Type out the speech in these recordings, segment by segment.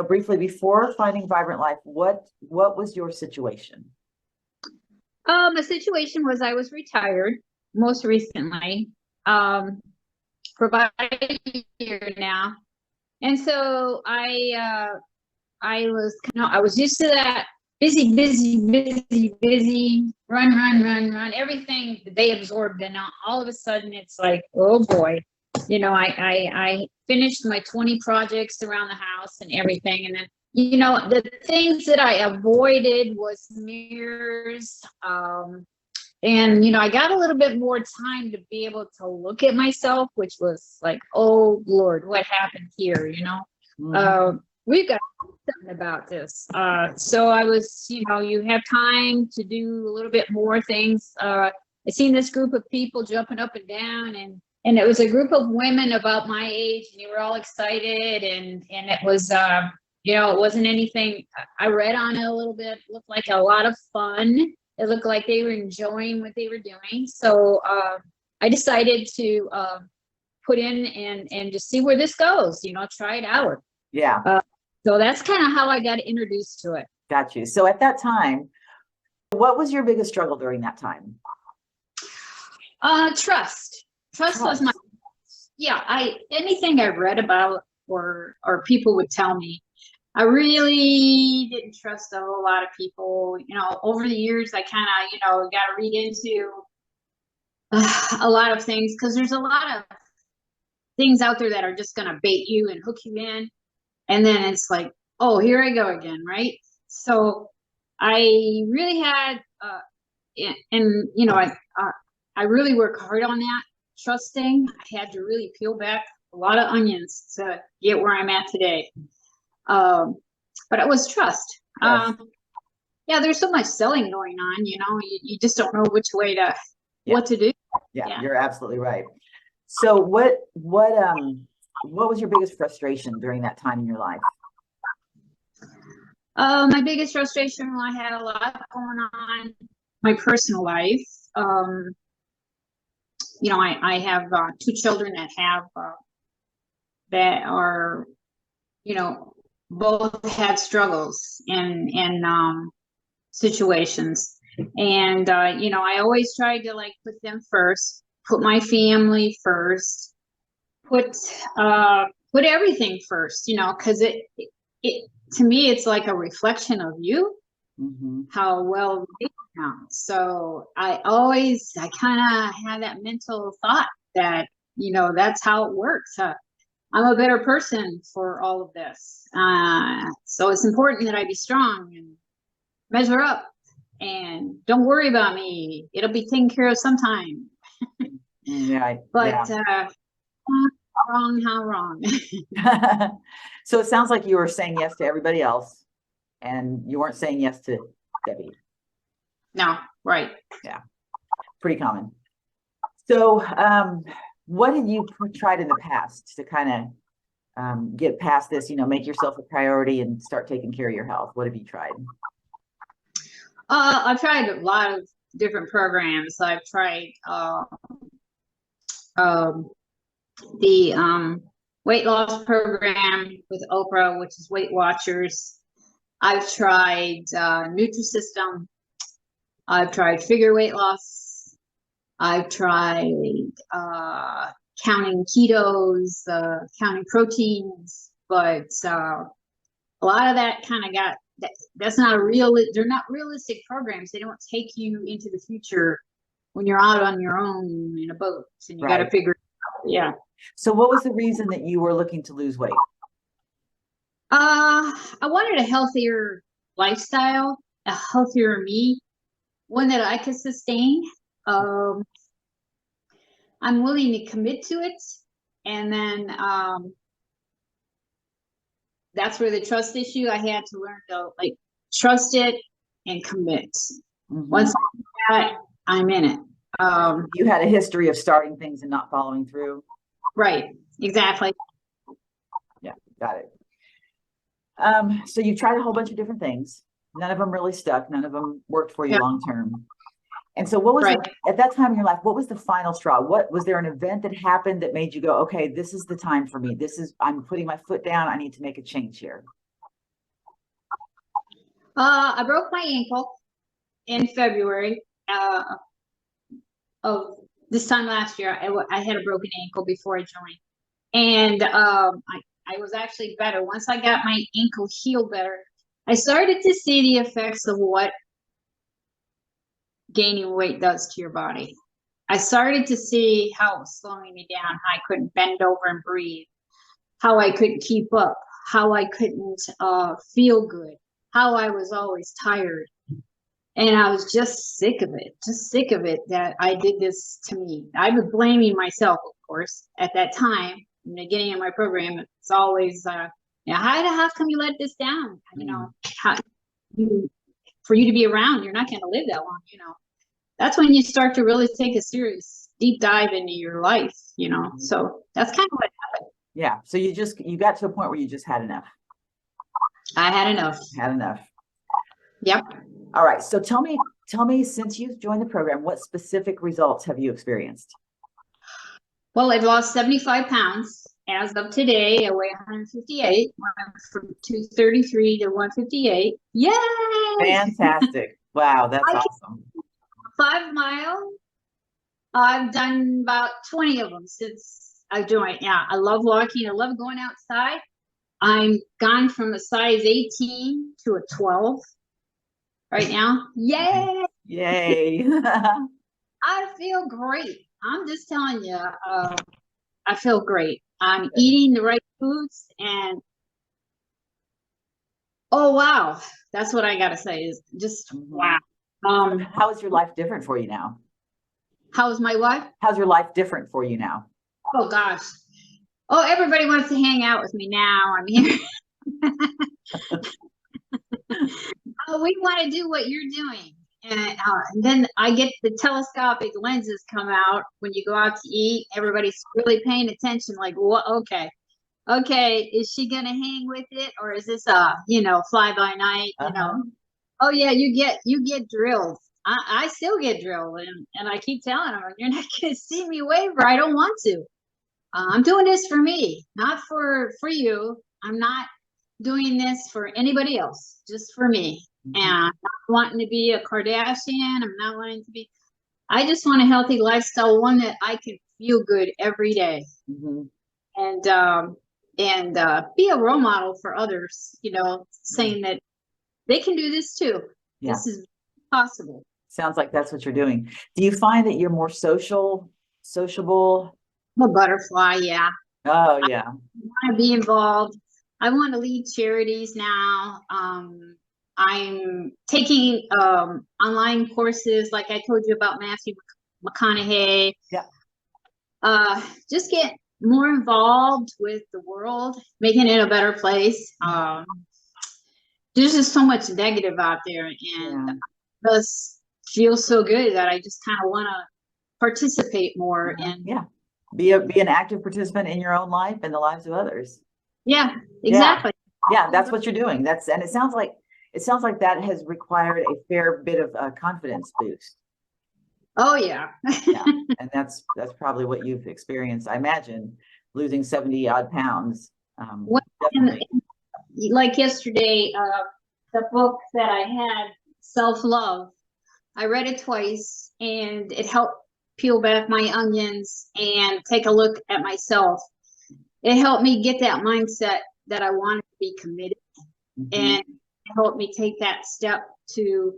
briefly before finding Vibrant Life, what was your situation? The situation was I was retired most recently, for about a year now. And so I was used to that busy, busy, busy, busy, run, run, run, run, everything that they absorbed. And now all of a sudden it's like, oh boy, I finished my 20 projects around the house and everything. And then, the things that I avoided was mirrors. And I got a little bit more time to be able to look at myself, which was like, oh Lord, what happened here? We've got to do something about this. So I was, you have time to do a little bit more things. I seen this group of people jumping up and down, and it was a group of women about my age, and they were all excited, and it was, it wasn't anything. I read on it a little bit. It looked like a lot of fun. It looked like they were enjoying what they were doing. So I decided to put in and just see where this goes, try it out. Yeah. So that's kind of how I got introduced to it. Got you. So at that time, what was your biggest struggle during that time? Trust. Trust was my, anything I read about or people would tell me, I really didn't trust a whole lot of people. Over the years, I kind of, got to read into a lot of things, because there's a lot of things out there that are just going to bait you and hook you in. And then it's like, oh, here I go again, right? So I really had, I really work hard on that, trusting. I had to really peel back a lot of onions to get where I'm at today. But it was trust. Yes. There's so much selling going on, you just don't know which way to, what to do. Yeah, you're absolutely right. So what was your biggest frustration during that time in your life? My biggest frustration, well, I had a lot going on in my personal life. I have 2 children that are, both had struggles in situations. And, I always tried to put them first, put my family first, put everything first, because it to me, it's like a reflection of you, how well they count. So I kind of had that mental thought that, that's how it works. I'm a better person for all of this. So it's important that I be strong and measure up, and don't worry about me. It'll be taken care of sometime. But how wrong. So it sounds like you were saying yes to everybody else, and you weren't saying yes to Debbie. No, right. Yeah, pretty common. So what have you tried in the past to kind of get past this, make yourself a priority and start taking care of your health? What have you tried? I've tried a lot of different programs. I've tried the weight loss program with Oprah, which is Weight Watchers. I've tried Nutrisystem. I've tried figure weight loss. I've tried counting ketos, counting proteins, but a lot of that kind of that's not they're not realistic programs. They don't take you into the future when you're out on your own in a boat, and you got to figure it out. Yeah. So what was the reason that you were looking to lose weight? I wanted a healthier lifestyle, a healthier me, one that I could sustain. I'm willing to commit to it. And then that's where the trust issue, I had to learn to trust it and commit. Once I do that, I'm in it. You had a history of starting things and not following through. Right. Exactly. Yeah, got it. So you tried a whole bunch of different things. None of them really stuck. None of them worked for you long term. And so what was at that time in your life, what was the final straw? What was there an event that happened that made you go, okay, this is the time for me. I'm putting my foot down. I need to make a change here. I broke my ankle in February of this time last year. I had a broken ankle before I joined. And I was actually better. Once I got my ankle healed better, I started to see the effects of what gaining weight does to your body. I started to see how it was slowing me down, how I couldn't bend over and breathe, how I couldn't keep up, how I couldn't feel good, how I was always tired. And I was just sick of it that I did this to me. I was blaming myself, of course, at that time. In the beginning of my program, it's always, how come you let this down? You know, for you to be around, you're not going to live that long, you know. That's when you start to really take a serious deep dive into your life, you know. So that's kind of what happened. Yeah. So you got to a point where you just had enough. I had enough. Had enough. Yep. All right. So tell me, since you've joined the program, what specific results have you experienced? Well, I've lost 75 pounds. As of today, I weigh 158, went from 233 to 158. Yay! Fantastic. Wow, that's awesome. 5 miles. I've done about 20 of them since I joined. Yeah, I love walking. I love going outside. I'm gone from a size 18 to a 12 right now. Yay! Yay! I feel great. I'm just telling you, I feel great. I'm eating the right foods, and oh wow, that's what I gotta say is just wow. How is your life different for you now? How's my life? How's your life different for you now? Oh gosh. Oh, everybody wants to hang out with me now. I'm here. Oh, we want to do what you're doing. And then I get the telescopic lenses come out when you go out to eat. Everybody's really paying attention. Like, what? Okay, is she gonna hang with it, or is this fly by night? You know? Oh yeah, you get drilled. I still get drilled, and I keep telling them, you're not gonna see me waver. I don't want to. I'm doing this for me, not for you. I'm not doing this for anybody else, just for me. And I'm not wanting to be a Kardashian. I'm not wanting to be. I just want a healthy lifestyle, one that I can feel good every day, and be a role model for others. You know, saying that they can do this too. Yeah. This is possible. Sounds like that's what you're doing. Do you find that you're more sociable? I'm a butterfly, yeah. Oh, yeah. I want to be involved. I want to lead charities now. I'm taking online courses, like I told you about Matthew McConaughey. Yeah. Just get more involved with the world, making it a better place. There's just so much negative out there, and it does feel so good that I just kind of want to participate more and be an active participant in your own life and the lives of others. Yeah, exactly. Yeah, that's what you're doing. And it sounds like that has required a fair bit of confidence boost. Oh yeah. Yeah, and that's probably what you've experienced, I imagine, losing 70 odd pounds. Like yesterday, the book that I had, Self-Love, I read it twice, and it helped peel back my onions and take a look at myself. It helped me get that mindset that I wanted to be committed, and it helped me take that step to,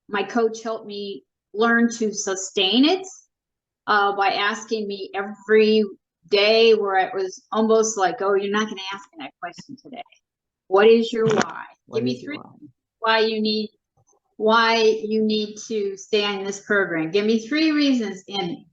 my coach helped me learn to sustain it by asking me every day, where it was almost like, oh, you're not going to ask me that question today. What is your why? Give me 3 why you need to stay in this program. Give me 3 reasons, and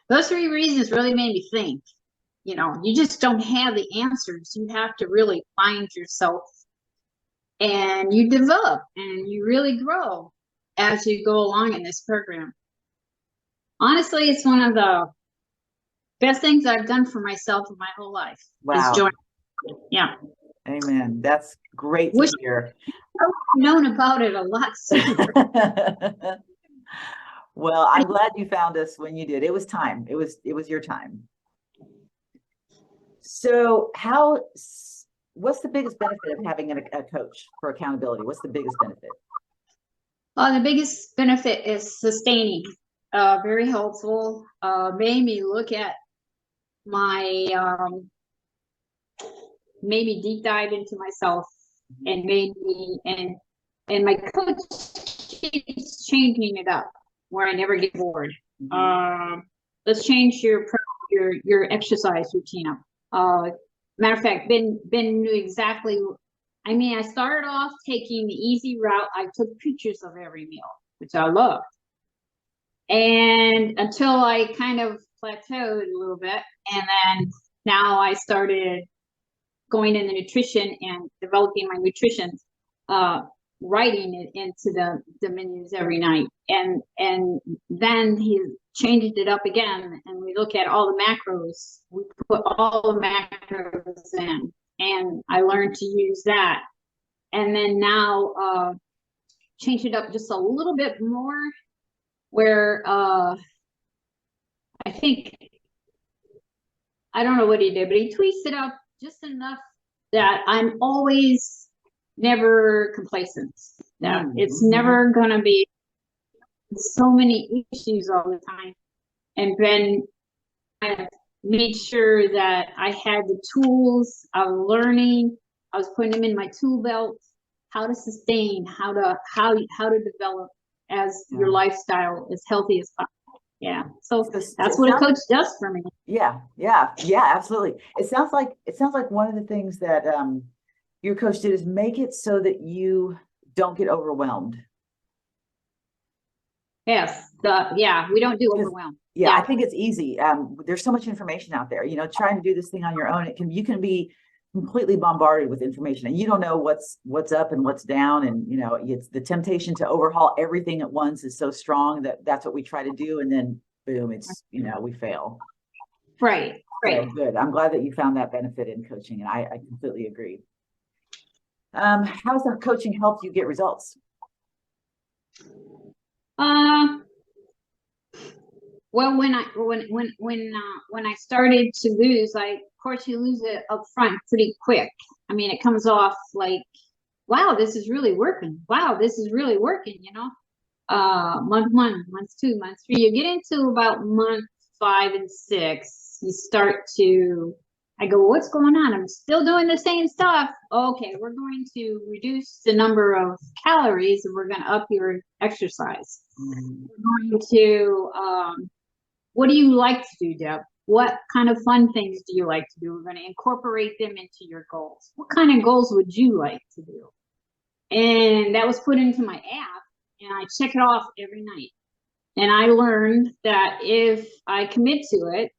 those 3 reasons really made me think. You know, you just don't have the answers. You have to really find yourself, and you develop, and you really grow as you go along in this program. Honestly, it's one of the best things I've done for myself in my whole life. Wow. Is joining. Yeah. Amen. That's great to hear. I've known about it a lot sooner. Well, I'm glad you found us when you did. It was time. It was your time. So what's the biggest benefit of having a coach for accountability? What's the biggest benefit? The biggest benefit is sustaining. Very helpful. Made me look at my, made me deep dive into myself, and made me, and my coach keeps changing it up where I never get bored. Let's change your exercise routine up. Matter of fact, Ben knew exactly. I mean, I started off taking the easy route. I took pictures of every meal, which I loved. And until I kind of plateaued a little bit. And then now I started going into nutrition and developing my nutrition, writing it into the menus every night. And then he changed it up again, and we look at all the macros. We put all the macros in, and I learned to use that. And then now change it up just a little bit more, where I think, I don't know what he did, but he tweaks it up just enough that I'm always never complacent. That it's never gonna be so many issues all the time. And Ben made sure that I had the tools. I was learning. I was putting them in my tool belt. How to sustain, how to develop as your lifestyle as healthy as possible. Yeah, so that's what a coach does for me. Yeah, absolutely. It sounds like one of the things that your coach did is make it so that you don't get overwhelmed. Yes, we don't do overwhelmed. Yeah, I think it's easy. There's so much information out there. Trying to do this thing on your own, you can be completely bombarded with information, and you don't know what's up and what's down. And it's the temptation to overhaul everything at once is so strong that's what we try to do, and then boom, it's we fail. Right. So good. I'm glad that you found that benefit in coaching, and I completely agree. How's the coaching helped you get results? Well, when I started to lose, of course you lose it up front pretty quick. I mean, it comes off like, wow, this is really working. Wow, this is really working, month 1, month 2, month 3, you get into about month 5 and 6, you start to, I go, what's going on? I'm still doing the same stuff. Okay, we're going to reduce the number of calories, and we're going to up your exercise. We're going to, what do you like to do, Deb? What kind of fun things do you like to do? We're going to incorporate them into your goals. What kind of goals would you like to do? And that was put into my app, and I check it off every night. And I learned that if I commit to it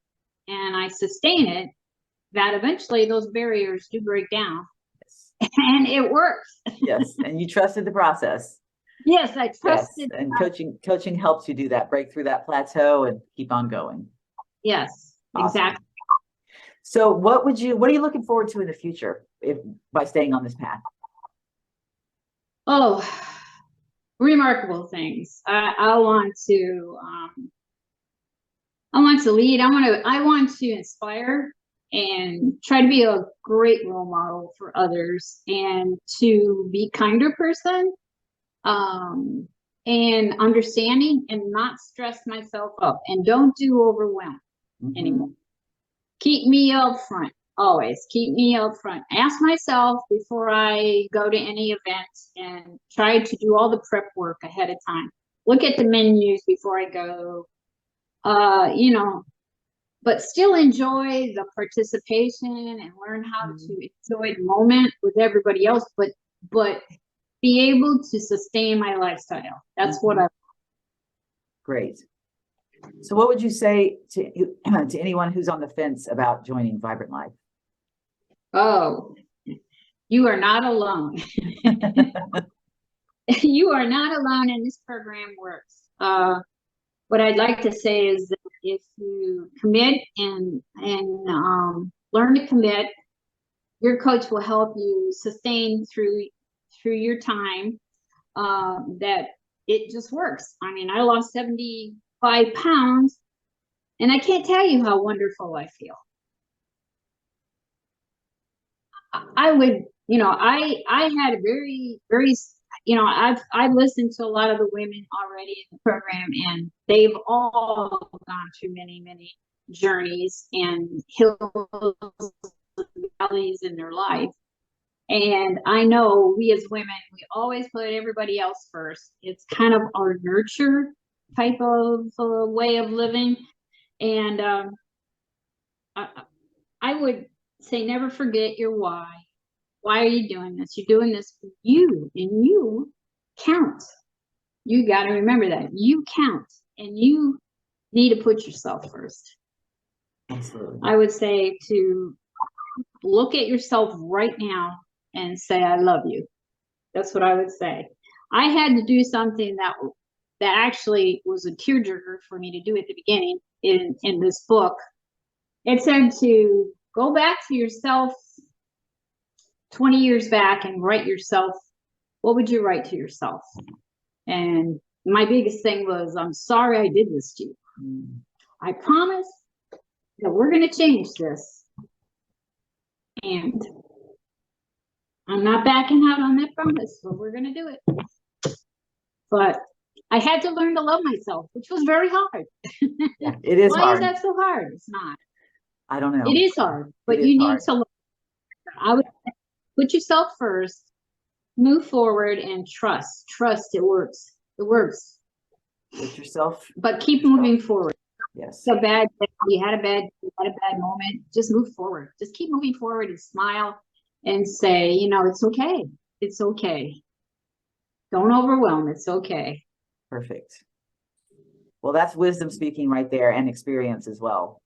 and I sustain it, that eventually those barriers do break down. And it works. Yes, and you trusted the process. Yes, I trusted. Yes, and coaching helps you do that, break through that plateau and keep on going. Yes, awesome. Exactly. So what are you looking forward to in the future by staying on this path? Oh, remarkable things. I want to lead. I want to inspire and try to be a great role model for others, and to be a kinder person, and understanding, and not stress myself up, and don't do overwhelm anymore. Keep me up front. Always keep me up front. Ask myself before I go to any event, and try to do all the prep work ahead of time. Look at the menus before I go, but still enjoy the participation and learn how to enjoy the moment with everybody else, but be able to sustain my lifestyle. That's what I. Great. So what would you say to anyone who's on the fence about joining Vibrant Life? Oh, you are not alone. You are not alone, and this program works. What I'd like to say is that if you commit and learn to commit, your coach will help you sustain through your time. That it just works. I mean, I lost 75 pounds, and I can't tell you how wonderful I feel. I would, I had a very, very, I've listened to a lot of the women already in the program, and they've all gone through many, many journeys and hills and valleys in their life. And I know we as women, we always put everybody else first. It's kind of our nurture type of way of living. And I, I would say never forget your why. Why are you doing this? You're doing this for you, and you count. You got to remember that you count, and you need to put yourself first. Absolutely. I would say to look at yourself right now and say, I love you. That's what I would say. I had to do something that actually was a tearjerker for me to do at the beginning in this book. It said to go back to yourself 20 years back and write yourself, what would you write to yourself? And my biggest thing was, I'm sorry I did this to you. I promise that we're going to change this. And I'm not backing out on that promise, but we're going to do it. But I had to learn to love myself, which was very hard. Yeah, it is Why hard. is that so hard? It's not. I don't know. It is hard, but you need to learn. I would put yourself first, move forward, and trust. Trust it works. It works. Put yourself. But keep moving forward. Yes. So bad. You had a bad moment. Just move forward. Just keep moving forward and smile and say, it's okay. It's okay. Don't overwhelm. It's okay. Perfect. Well, that's wisdom speaking right there, and experience as well.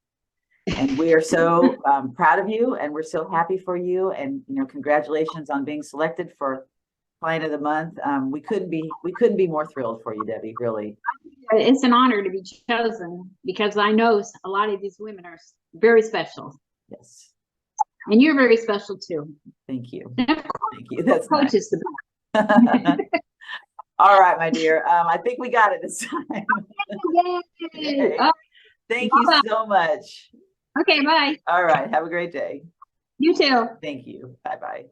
And we are so proud of you, and we're so happy for you. And congratulations on being selected for Client of the Month. We couldn't be more thrilled for you, Debbie. Really, it's an honor to be chosen, because I know a lot of these women are very special. Yes, and you're very special too. Thank you. Thank you. That's coach nice. Is the All right, my dear. I think we got it this time. Yay. Thank you so much. Okay, bye. All right. Have a great day. You too. Thank you. Bye-bye.